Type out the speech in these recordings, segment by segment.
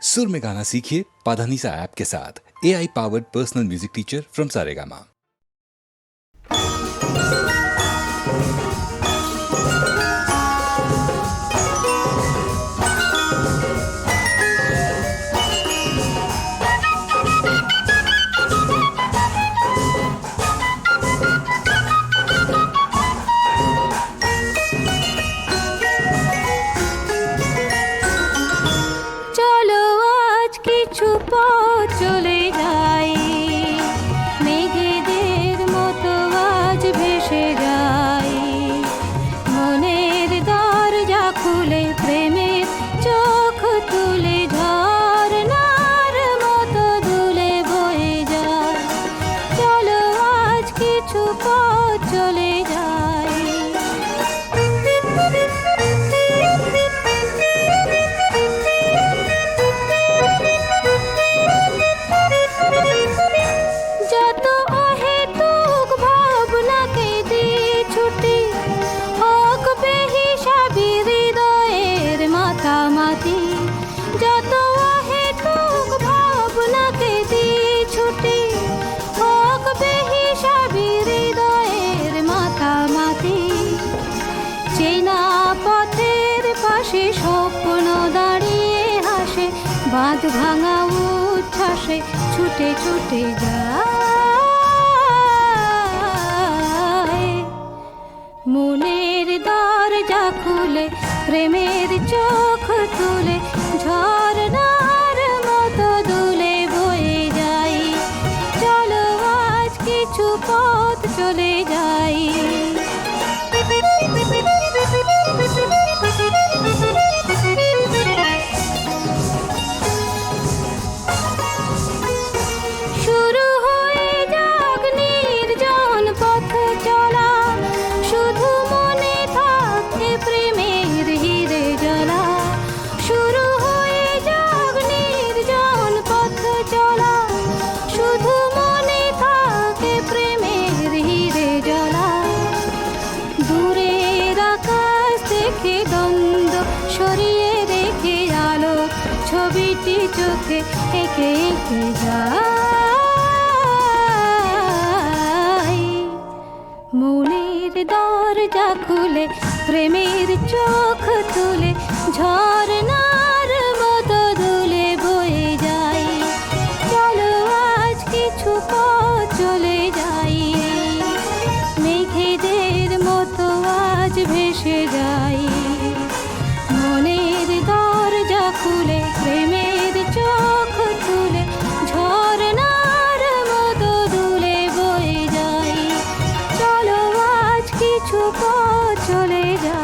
सुर में गाना सीखिए पाधानीसा ऐप के साथ। AI powered personal music teacher from Saregama. বাঁধ ভাঙা উচ্ছ্বাসে ছুটে ছুটে যায়, মনের দরজা খুলে প্রেমের চোখ তুলে ঝরনার মতো দুলে বয়ে যাই। চলো আজ কিছু পথ চলে যাই। ছবিটি চোখে এঁকে এঁকে যাই, মনের দরজা খুলে প্রেমের চোখ তুলে ঝরনার মতো দুলে বয়ে যাই। চলো আজ কিছু পথ চলে যাই, মেঘেদের মতো আজ ভেসে যাই। মনের দরজা খুলে প্রেমের চোখ তুলে ঝরনার মতো দুলে বয়ে যাই। চলো আজ কিছু পথ চলে যাই।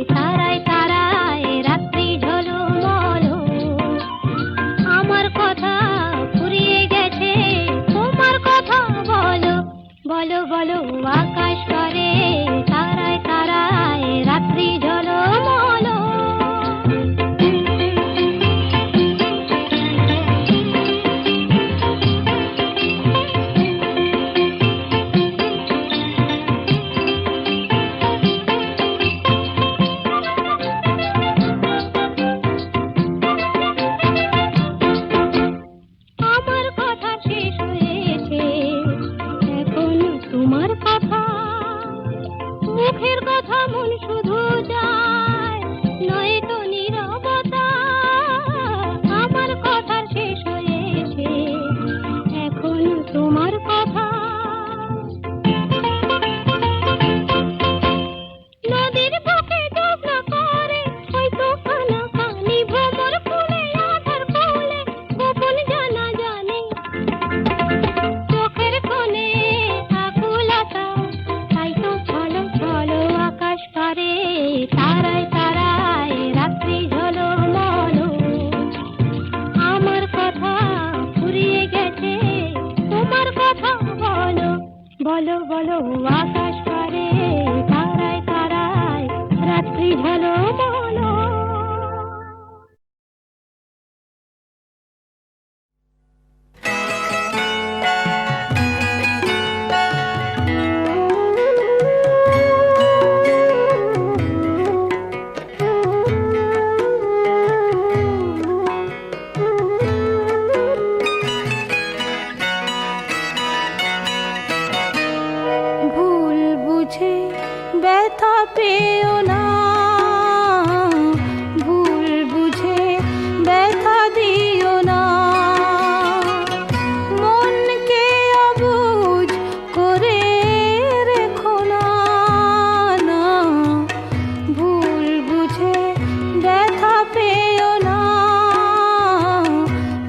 তারায় তারায় রাত্রি মুখের কথা মন শুধু যায়, নয়তো নীরবতা। আমার কথার শেষ হয়েছে এখন তোমার কথা। নদীর বুকে জ্যোৎস্না করে হয়তো কানাকানি, ভ্রমর ফুলে আধার কোলে গোপন জানা জানে। চোখের কোণে আকুলতা, তাই তো ছলো ছলো আকাশ পারে, তারায় তারায় রাত্রি ঝলমলো। আমার কথা ফুরিয়ে গেছে, তোমার কথা বলো, বলো বলো আকাশ পারে, তারায় তারায় রাত্রি ঝলমলো। ভুল বুঝে ব্যথা পেও না, ভুল বুঝে ব্যথা দিও না। মনকে অবুঝ করে রেখো না, না। ভুল বুঝে ব্যথা পেও না,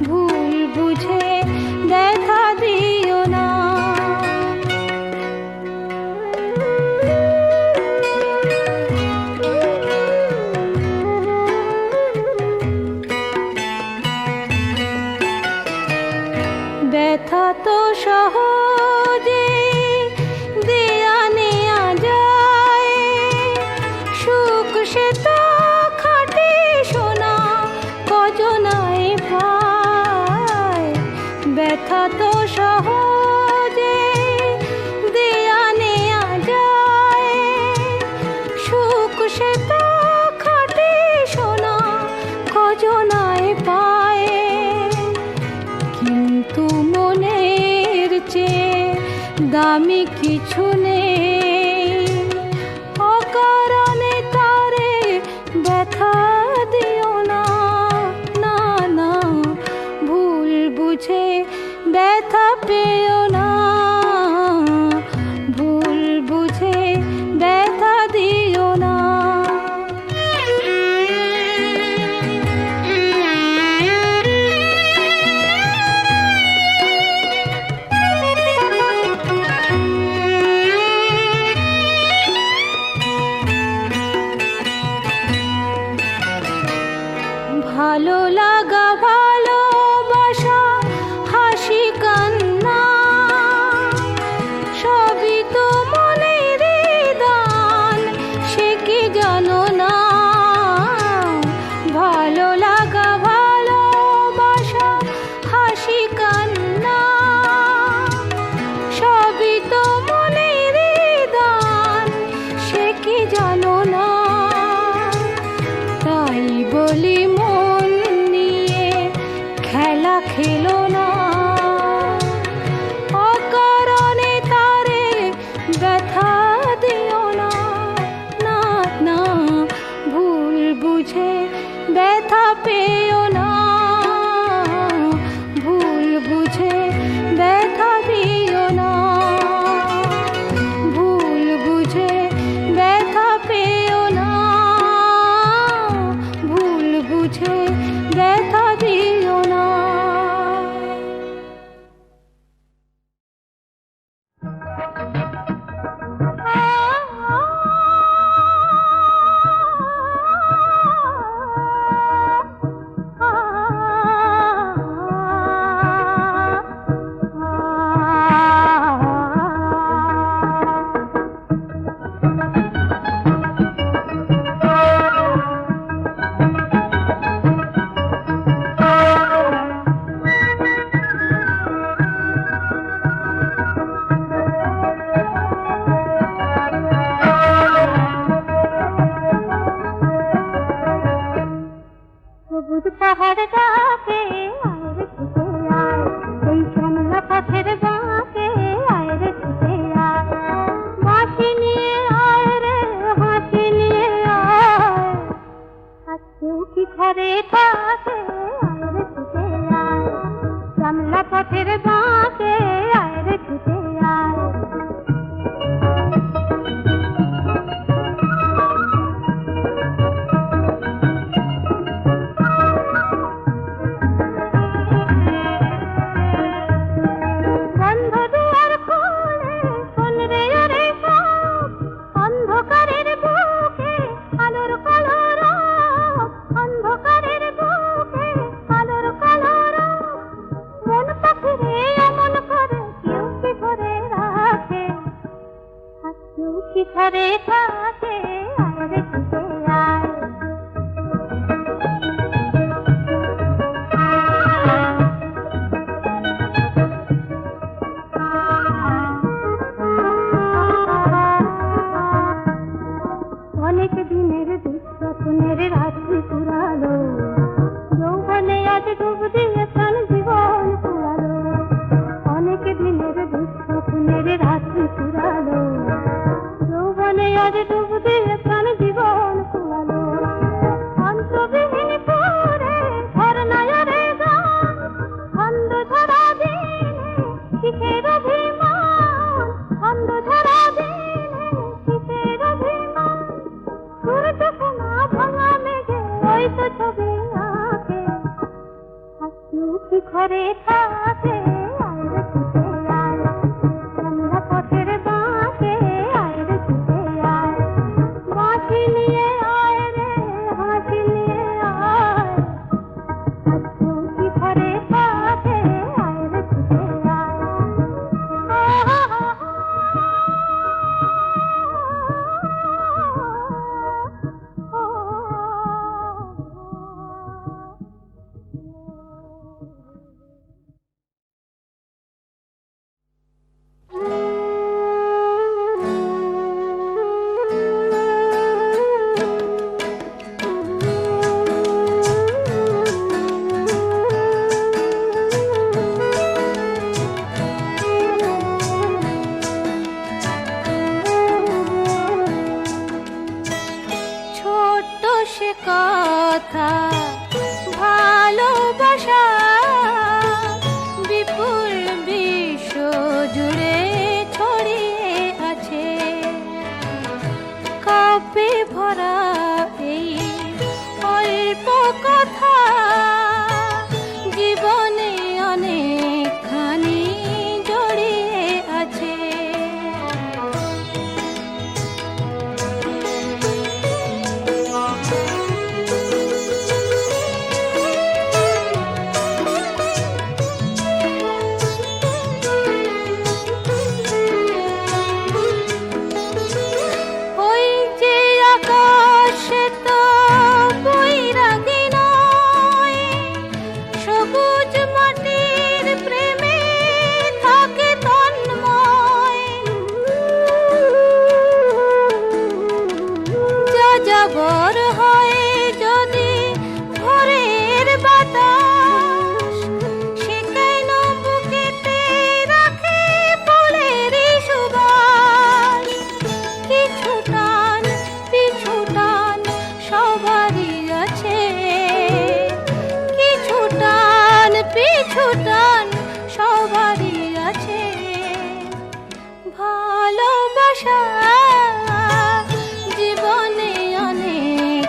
ভুল বুঝে ব্যথা দিও না। থাকে আয় রে ছুটে আয়, জানলা পথের বাঁকে আয় রে ছুটে আয়। বন্ধ দুয়ার খুলে শোন রে ওরে সব, অন্ধকারের বুকে আলোর কলরব, অন্ধকারের বুকে আলোর কলরব। মন পাখিরে এমন করে কেউ কি ধরে রাখে, আর কেউ কি ঘরে থাকে আয় রে ছুটে আয়। অনেক দিনের দুঃস্বপ্নের রাত্রি পুরালো, যৌবনে আজ ডুব দিয়ে প্রাণ জীবন পুরালো। অনেক দিনের দুঃস্বপ্নের রাত্রি পুরালো, যৌবনে আজ ডুব দিয়ে প্রাণ জীবন পুরালো। অন্তবিহীন করে ঝরনায়রে গান, ছন্দ ধরা দিনে কিসের অভিমান, ছন্দ ধরা দিনে কিসের অভিমান। সূর্য সোনা ভাঙা মেঘে ওই তো ছবি আঁকে, আর কেউ কি ঘরে থাকে আয় রে ছুটে আয়, জানলা পথের বাঁকে আয় রে ছুটে আয়। বাঁশি নিয়ে আয় রে হাসি নিয়ে আয়, আর কেউ কি ঘরে থাকে আয় রে ছুটে আয়। ছোট্ট সে কথা ভালোবাসা বিপুল বিশ্ব জুড়ে ছড়িয়ে আছে, কাব্যে ভরা এই অল্প কথা জীবনে অনেকখানি জড়িয়ে আছে। ওই যে আকাশ তো বৈরাগী নয়, সবুজ মাটির প্রেমে থাকে তন্ময়। যাযাবর হয় যদি ভোরের বাতাস, সে কেন বুকেতে রাখে ফুলেরই সুবাস। কিছু টান পিছু টান সবারই আছে, কিছু টান পিছু টান সবারই আছে। ভালোবাসা জীবনে অনেক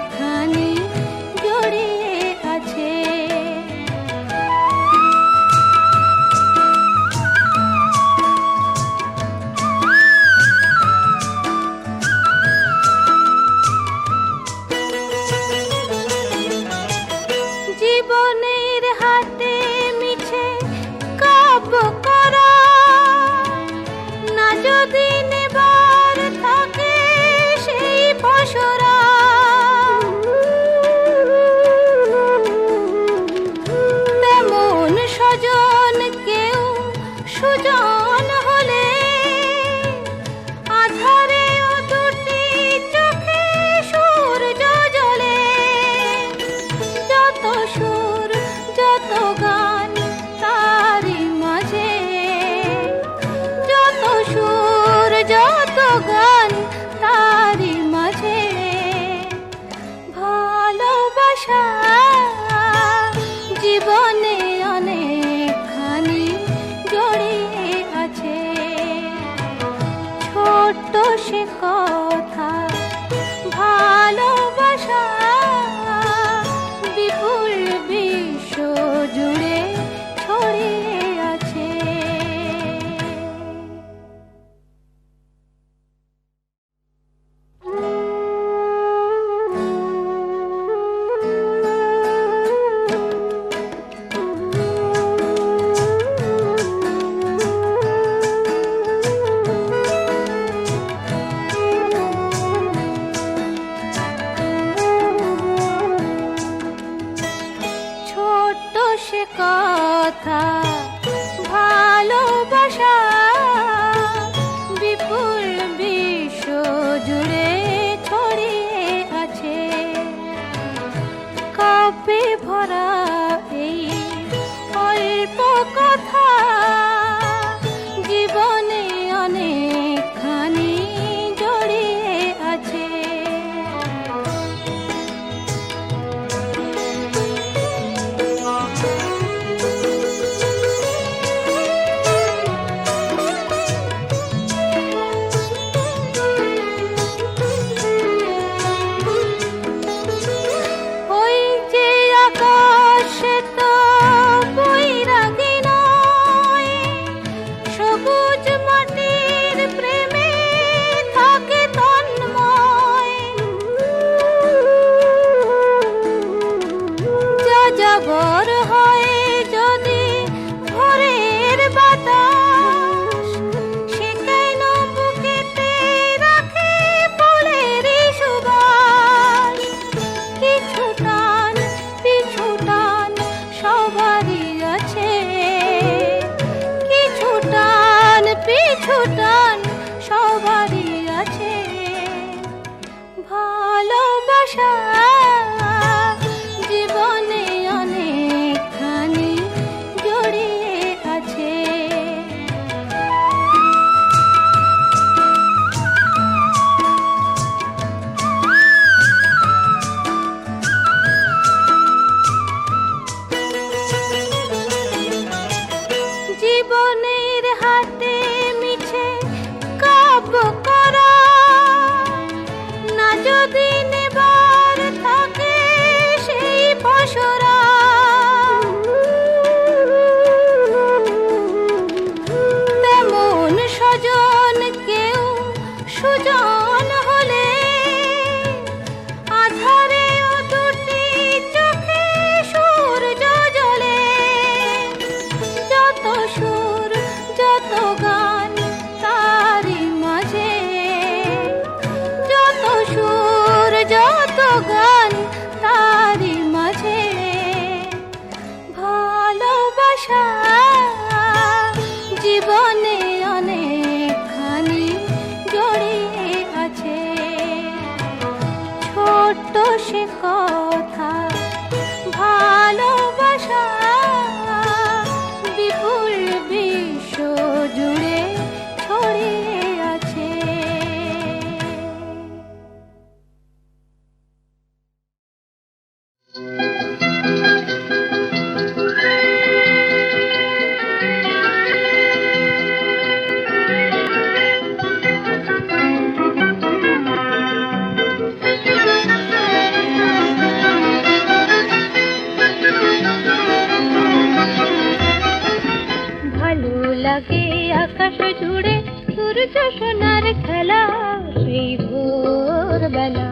ভালোবাসা জীবনে অনেকখানি জড়িয়ে আছে। জীবনের হাতে মিছে কাব্য করা না যদি নেবার থাকে সেই পসরা, তেমন স্বজন কেউ সুজন হলে আধারে ও দুটি চোখে সূর্য জ্বলে। যত সুর যত গান তারি মাঝে, যত সুর যত গান তারি মাঝে ভালোবাসা জীবনে অনেকখানি জড়িয়ে আছে। ছোট্ট সে কথা ভালোবাসা বিপুল বিশ্ব জুড়ে ছড়িয়ে আছে। ভালো লাগে আকাশ জুড়ে সূর্য সোনার খেলা সেই ভোরবেলা।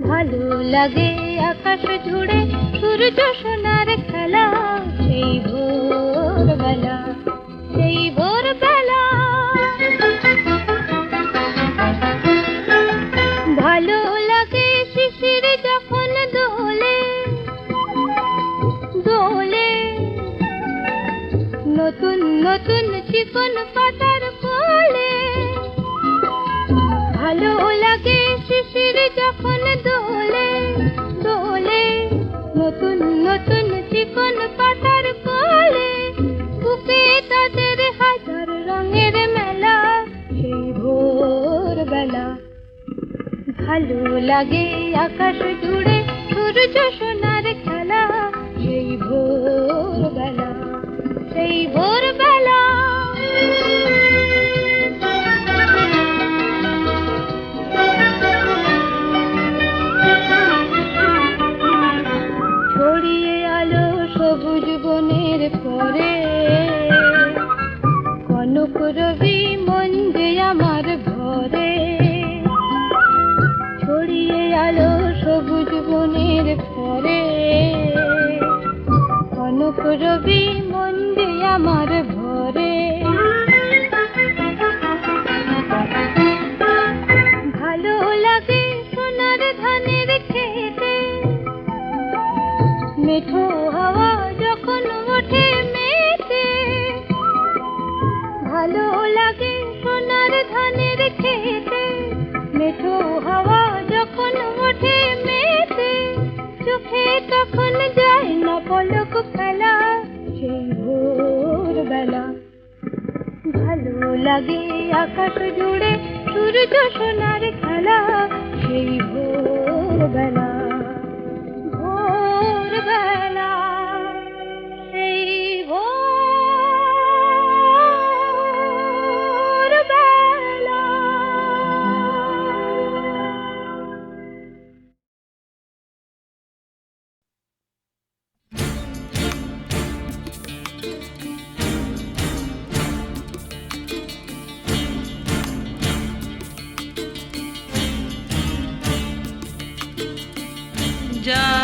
ভালো লাগে আকাশ জুড়ে সূর্য সোনার খেলা সেই ভোরবেলা, সেই ভোরবেলা। ভালো লাগে শিশির যখন দোলে দোলে, নতুন নতুন চিকন পাতার কোলে। ভালো লাগে শিশির যখন দোলে দোলে, নতুন নতুন চিকন পাতার কোলে। বুকে তাদের হাজার রঙের মেলা সেই ভোরবেলা। ভালো লাগে আকাশ জুড়ে সূর্য সোনার খেলা সেই ভোরবেলা, সেই ভোরবেলা। ছড়িয়ে আলো সবুজ বনের পরে, কনক রবি মন যে আমার ঘরে। ছড়িয়ে আলো সবুজ বনের পরে, কনক রবি মন যে আমার ঘরে। ভালো লাগে সোনার ধানের খেতে, মেঠো হাওয়া যখন ওঠে মেতে। ভালো লাগে সোনার ধানের খেতে, মেঠো হাওয়া যখন ওঠে মেতে। চোখে তখন যায় না পলক ফেলা সেই ভোরবেলা। ভালো লাগে আকাশ জুড়ে সূর্য সোনার খেলা সেই ভোরবেলা, ভোরবেলা, সেই ভোরবেলা। जा